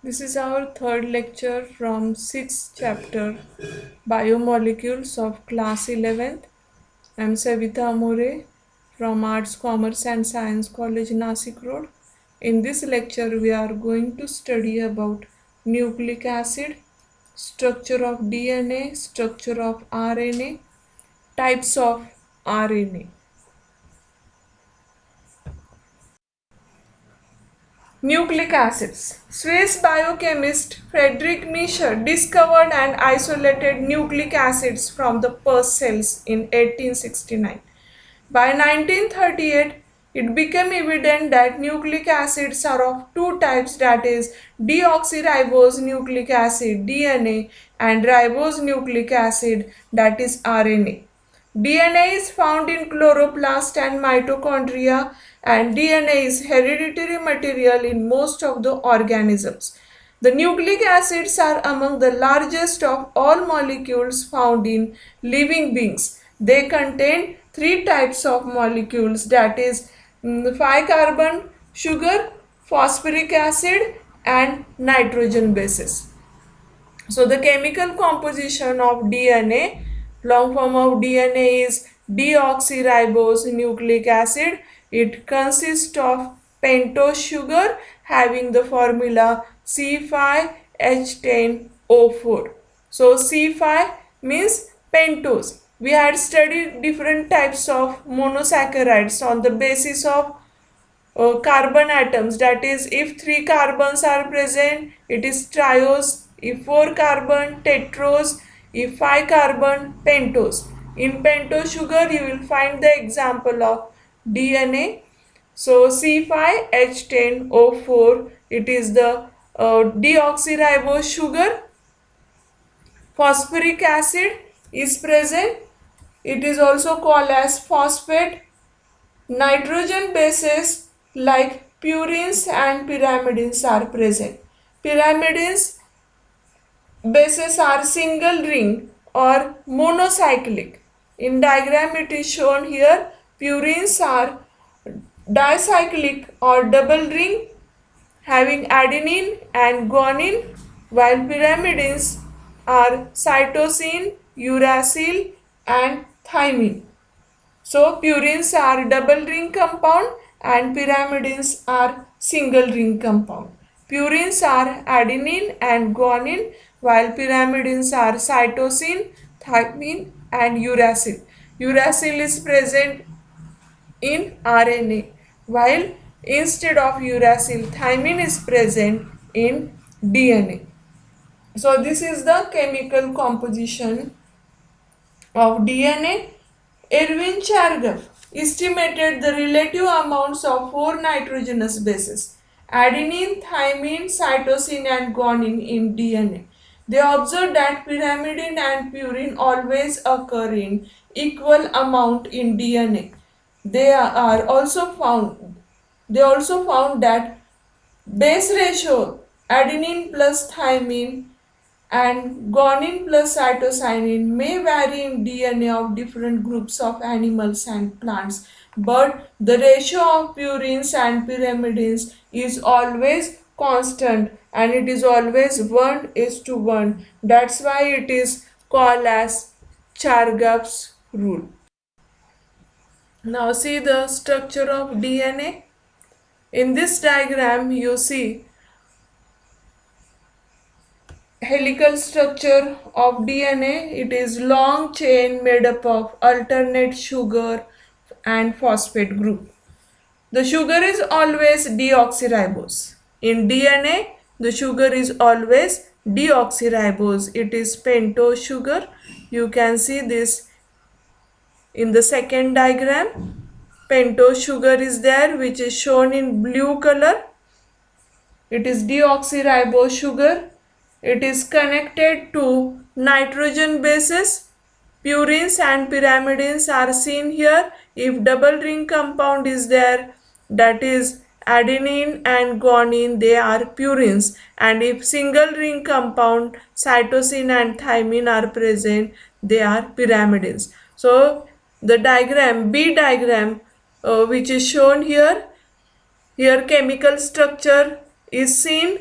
This is our third lecture from 6th chapter Biomolecules of class 11th. I am Savita Amore from Arts, Commerce and Science College, Nasik Road. In this lecture, we are going to study about nucleic acid, structure of DNA, structure of RNA, types of RNA. Nucleic acids. Swiss biochemist Friedrich Miescher discovered and isolated nucleic acids from the pus cells in 1869. By 1938, it became evident that nucleic acids are of two types, that is deoxyribose nucleic acid DNA and ribose nucleic acid, that is RNA. DNA is found in chloroplast and mitochondria, and DNA is hereditary material in most of the organisms. The nucleic acids are among the largest of all molecules found in living beings. They contain three types of molecules, that is 5-carbon sugar, phosphoric acid and nitrogen bases. So the chemical composition of DNA, long form of DNA is deoxyribose nucleic acid. It consists of pentose sugar having the formula C5H10O4. So C5 means pentose. We had studied different types of monosaccharides on the basis of carbon atoms, that is if 3 carbons are present it is triose, if 4 carbon tetrose, if 5 carbon pentose. In pentose sugar you will find the example of DNA. So C5H10O4, it is the deoxyribose sugar. Phosphoric acid is present, it is also called as phosphate. Nitrogen bases like purines and pyrimidines are present. Pyrimidines bases are single ring or monocyclic. In diagram it is shown here. Purines are dicyclic or double ring having adenine and guanine, while pyrimidines are cytosine, uracil and thymine. So purines are double ring compound and pyrimidines are single ring compound. Purines are adenine and guanine, while pyrimidines are cytosine, thymine and uracil. Uracil is present in RNA, while instead of uracil, thymine is present in DNA. So this is the chemical composition of DNA. Erwin Chargaff estimated the relative amounts of four nitrogenous bases, adenine, thymine, cytosine and guanine in DNA. They observed that pyrimidine and purine always occur in equal amount in DNA. They also found that base ratio adenine plus thymine and guanine plus cytosine may vary in DNA of different groups of animals and plants, but the ratio of purines and pyrimidines is always constant and it is always 1:1. That's why it is called as Chargaff's rule. Now see the structure of DNA. In this diagram you see helical structure of DNA. It is long chain made up of alternate sugar and phosphate group. The sugar is always deoxyribose. In DNA, the sugar is always deoxyribose. It is pentose sugar. You can see this in the second diagram. Pentose sugar is there, which is shown in blue color. It is deoxyribose sugar. It is connected to nitrogen bases. Purines and pyrimidines are seen here. If double ring compound is there, that is adenine and guanine, they are purines. And if single ring compound, cytosine and thymine are present, they are pyrimidines. So the diagram, B diagram, which is shown here, here chemical structure is seen.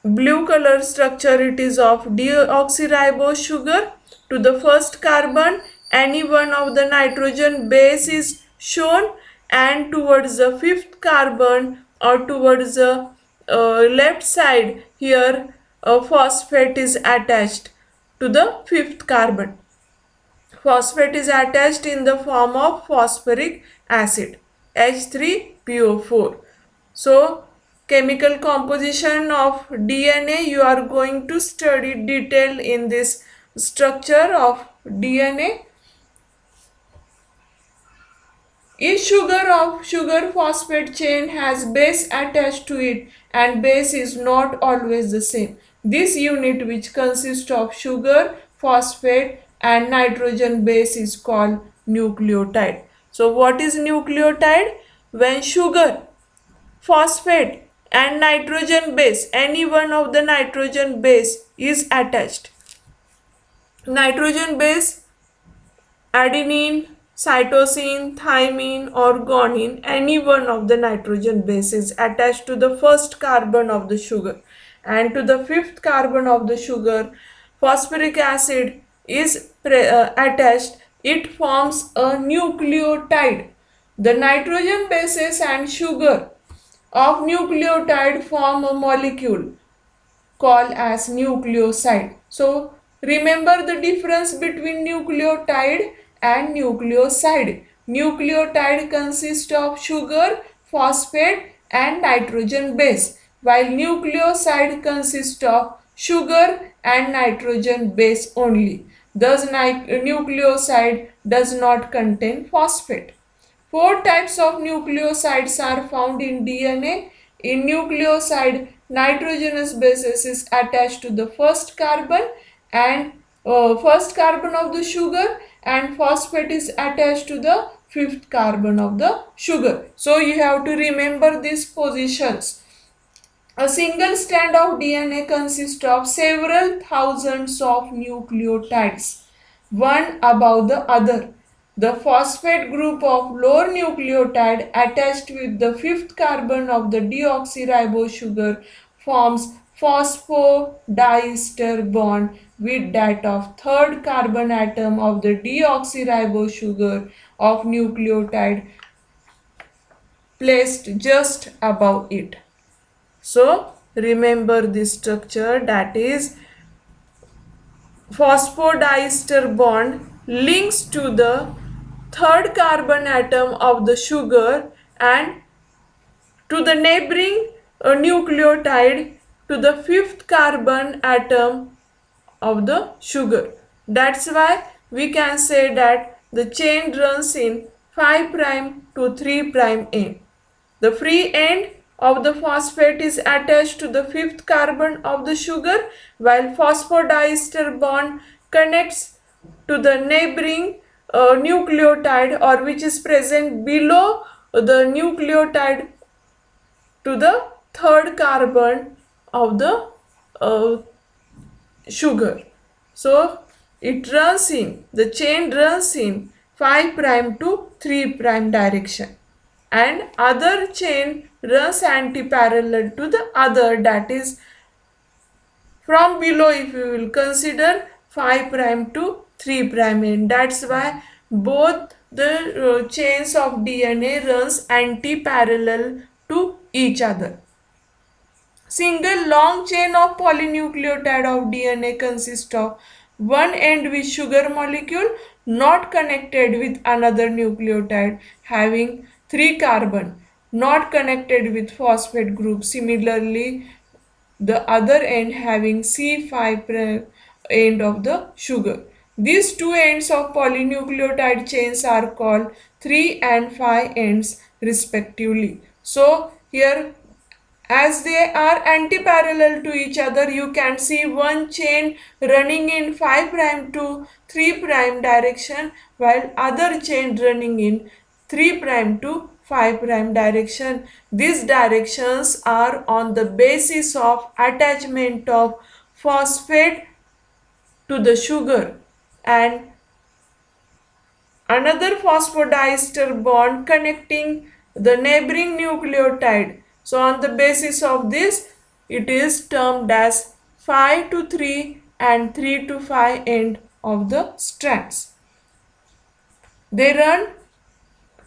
blue color structure, it is of deoxyribose sugar. To the first carbon, any one of the nitrogen base is shown, and towards the fifth carbon or towards the left side, here a phosphate is attached to the fifth carbon. Phosphate is attached in the form of phosphoric acid, H3PO4. So, chemical composition of DNA you are going to study detail in this structure of DNA. Each sugar of sugar phosphate chain has base attached to it, and base is not always the same. This unit, which consists of sugar, phosphate and nitrogen base, is called nucleotide. So what is nucleotide? When sugar, phosphate and nitrogen base, any one of the nitrogen base is attached. Nitrogen base, adenine, cytosine, thymine or guanine, any one of the nitrogen bases attached to the first carbon of the sugar, and to the fifth carbon of the sugar phosphoric acid is attached. It forms a nucleotide. The nitrogen bases and sugar of nucleotide form a molecule called as nucleoside. So remember the difference between nucleotide and nucleoside. Nucleotide consists of sugar, phosphate and nitrogen base, while nucleoside consists of sugar and nitrogen base only. Thus nucleoside does not contain phosphate. Four types of nucleosides are found in DNA. In nucleoside, nitrogenous basis is attached to the first carbon and first carbon of the sugar, and phosphate is attached to the fifth carbon of the sugar. So you have to remember these positions. A single strand of DNA consists of several thousands of nucleotides, one above the other. The phosphate group of lower nucleotide attached with the fifth carbon of the deoxyribose sugar forms phosphodiester bond with that of third carbon atom of the deoxyribose sugar of nucleotide placed just above it. So remember this structure, that is phosphodiester bond links to the third carbon atom of the sugar and to the neighboring nucleotide to the fifth carbon atom of the sugar. That's why we can say that the chain runs in 5' to 3' end. The free end of the phosphate is attached to the fifth carbon of the sugar, while phosphodiester bond connects to the neighboring nucleotide, or which is present below the nucleotide, to the third carbon of the sugar. So the chain runs in 5' to 3' direction, and other chain runs anti-parallel to the other, that is from below. If you will consider 5' to 3' end, that's why both the chains of DNA runs anti-parallel to each other. Single long chain of polynucleotide of DNA consists of one end with sugar molecule not connected with another nucleotide having 3 carbon, not connected with phosphate group. Similarly, the other end having C5' end of the sugar. These two ends of polynucleotide chains are called 3 and 5 ends respectively. So here, as they are anti-parallel to each other, you can see one chain running in 5' to 3' direction, while other chain running in 3' to 5' direction. These directions are on the basis of attachment of phosphate to the sugar and another phosphodiester bond connecting the neighboring nucleotide. So on the basis of this, it is termed as 5 to 3 and 3 to 5 end of the strands. They run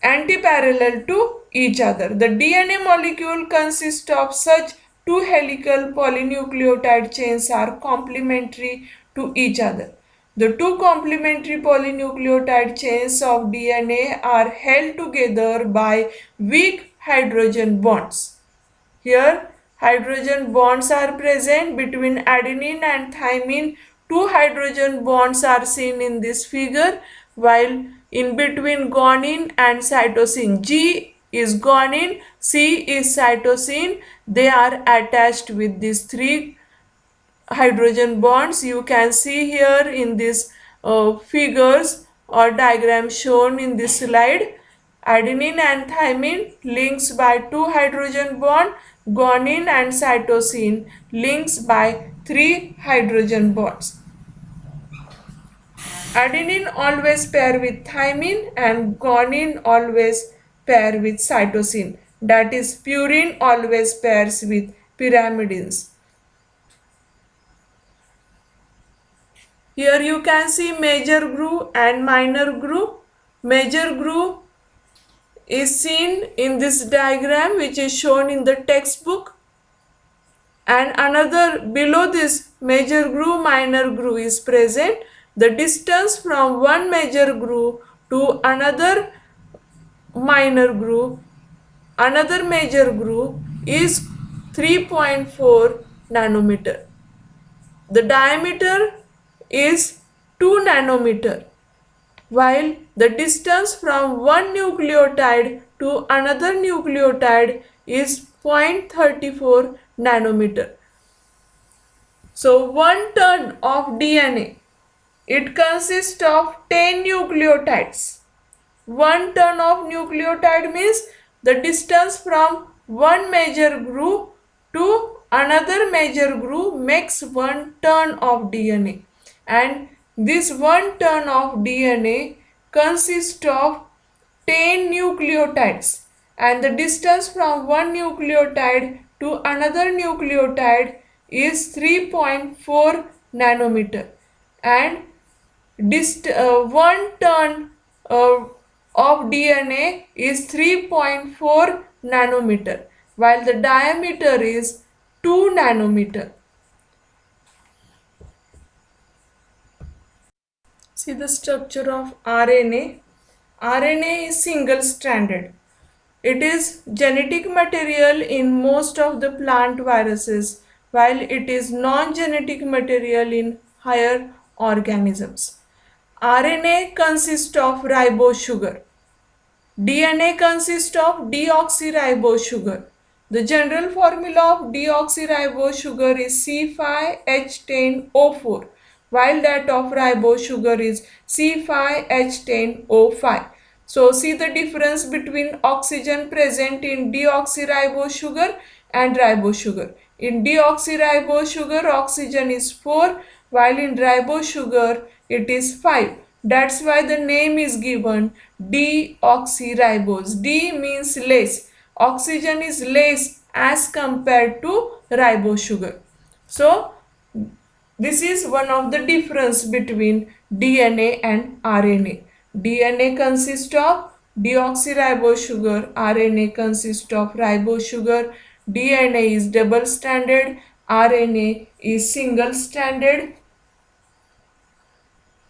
antiparallel to each other. The DNA molecule consists of such two helical polynucleotide chains are complementary to each other. The two complementary polynucleotide chains of DNA are held together by weak hydrogen bonds. Here, hydrogen bonds are present between adenine and thymine. Two hydrogen bonds are seen in this figure, while in between guanine and cytosine. G is guanine, C is cytosine. They are attached with these three hydrogen bonds. You can see here in this figures or diagram shown in this slide. Adenine and thymine links by two hydrogen bond, guanine and cytosine links by three hydrogen bonds. Adenine always pair with thymine and guanine always pair with cytosine. That is, purine always pairs with pyrimidines. Here you can see major groove and minor groove. Major groove is seen in this diagram which is shown in the textbook, and another below this major groove, minor groove is present. The distance from one major groove to another major groove is 3.4 nanometer. The diameter is 2 nanometer, while the distance from one nucleotide to another nucleotide is 0.34 nanometer. So 1 ton of DNA, it consists of 10 nucleotides. 1 ton of nucleotide means the distance from one major groove to another major groove makes 1 ton of DNA, and this 1 ton of DNA consists of 10 nucleotides, and the distance from one nucleotide to another nucleotide is 3.4 nanometer, and 1 ton of DNA is 3.4 nanometer, while the diameter is 2 nanometer. See the structure of RNA. RNA is single-stranded. It is genetic material in most of the plant viruses, while it is non-genetic material in higher organisms. RNA consists of ribose sugar. DNA consists of deoxyribose sugar. The general formula of deoxyribose sugar is C5H10O4, while that of ribose sugar is C5H10O5. So see the difference between oxygen present in deoxyribose sugar and ribose sugar. In deoxyribose sugar, oxygen is 4, while in ribose sugar it is 5. That's why the name is given deoxyribose. D means less. Oxygen is less as compared to ribose sugar. So this is one of the difference between DNA and RNA. DNA consists of deoxyribose sugar, RNA consists of ribose sugar. DNA is double stranded, RNA is single stranded.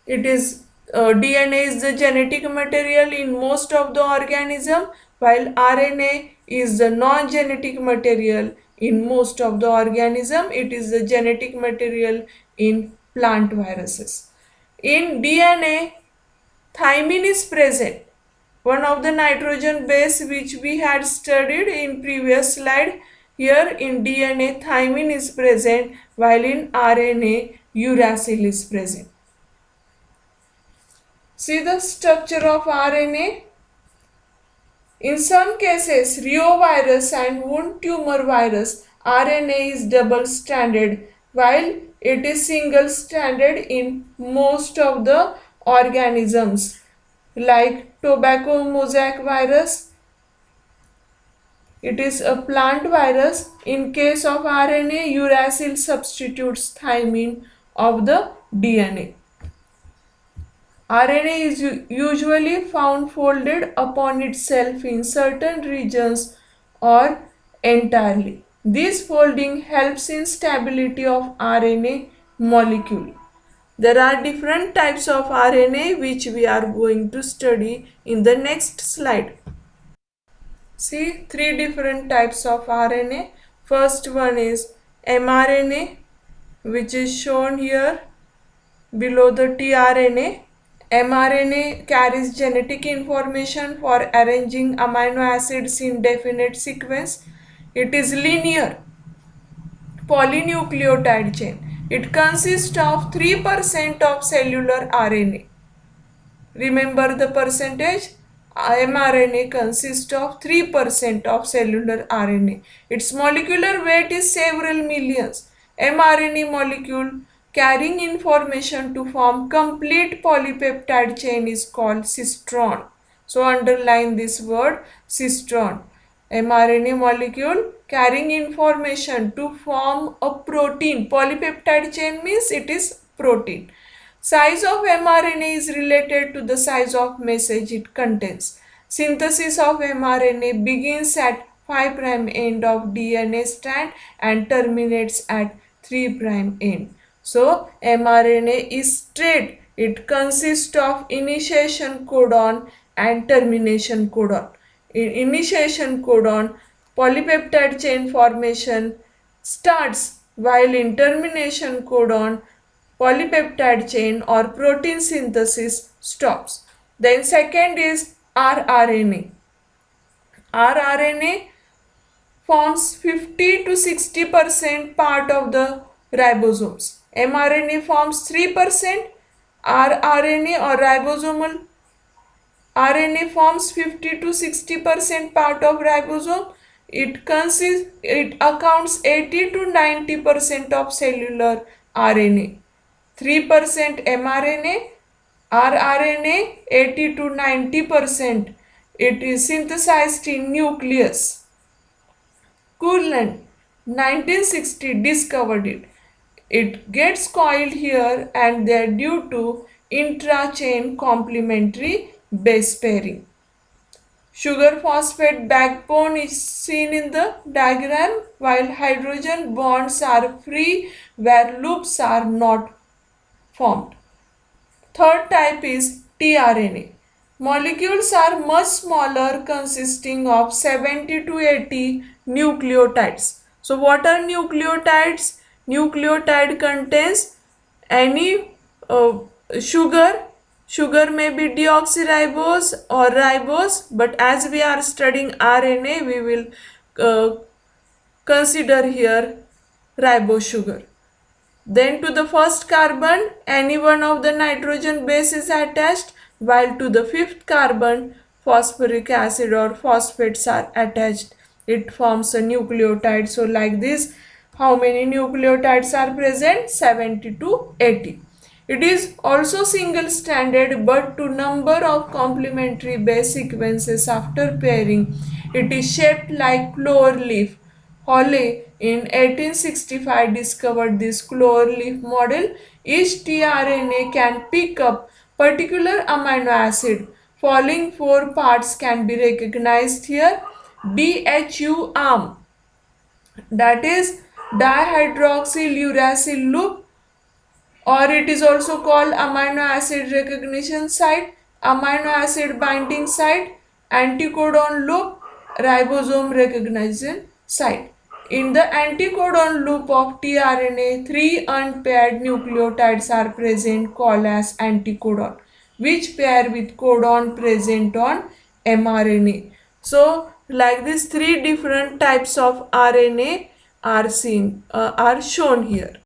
It is DNA is the genetic material in most of the organism, while RNA is the non-genetic material in most of the organism. It is the genetic material in plant viruses. In DNA, thymine is present, one of the nitrogen base which we had studied in previous slide. Here in DNA, thymine is present, while in RNA, uracil is present. See the structure of RNA. In some cases, reovirus and wound tumor virus, RNA is double stranded, while it is single stranded in most of the organisms like tobacco mosaic virus. It is a plant virus. In case of RNA, uracil substitutes thymine of the DNA. RNA is usually found folded upon itself in certain regions or entirely. This folding helps in stability of RNA molecule. There are different types of RNA which we are going to study in the next slide. See, three different types of RNA. First one is mRNA, which is shown here below the tRNA. mRNA carries genetic information for arranging amino acids in definite sequence. It is linear polynucleotide chain. It consists of 3% of cellular RNA. Remember the percentage? mRNA consists of 3% of cellular RNA. Its molecular weight is several millions. mRNA molecule carrying information to form complete polypeptide chain is called cistron. So underline this word, cistron. mRNA molecule carrying information to form a protein. Polypeptide chain means it is protein. Size of mRNA is related to the size of message it contains. Synthesis of mRNA begins at 5' end of DNA strand and terminates at 3' end. So mRNA is straight. It consists of initiation codon and termination codon. In initiation codon, polypeptide chain formation starts, while in termination codon, polypeptide chain or protein synthesis stops. Then second is rRNA. rRNA forms 50 to 60% part of the ribosomes. mRNA forms 3%. rRNA or ribosomal RNA forms 50 to 60% part of ribosome. It accounts 80 to 90% of cellular RNA. 3% mRNA, rRNA 80 to 90%. It is synthesized in nucleus. Kurland 1960 discovered it. It gets coiled here and there due to intra-chain complementary base pairing. Sugar phosphate backbone is seen in the diagram, while hydrogen bonds are free where loops are not formed. Third type is tRNA. Molecules are much smaller, consisting of 70 to 80 nucleotides. So what are nucleotides? Nucleotide contains any sugar. Sugar may be deoxyribose or ribose, but as we are studying RNA, we will consider here ribose sugar. Then to the first carbon, any one of the nitrogen base is attached, while to the fifth carbon, phosphoric acid or phosphates are attached. It forms a nucleotide. So like this, how many nucleotides are present? 70 to 80. It is also single stranded, but to number of complementary base sequences after pairing, it is shaped like clover leaf. Holle in 1865 discovered this clover leaf model. Each tRNA can pick up particular amino acid. Following four parts can be recognized here. DHU arm, that is dihydroxyl uracil loop, or it is also called amino acid recognition site, amino acid binding site, anticodon loop, ribosome recognition site. In the anticodon loop of tRNA, 3 unpaired nucleotides are present called as anticodon, which pair with codon present on mRNA. So like this, 3 different types of RNA are shown here.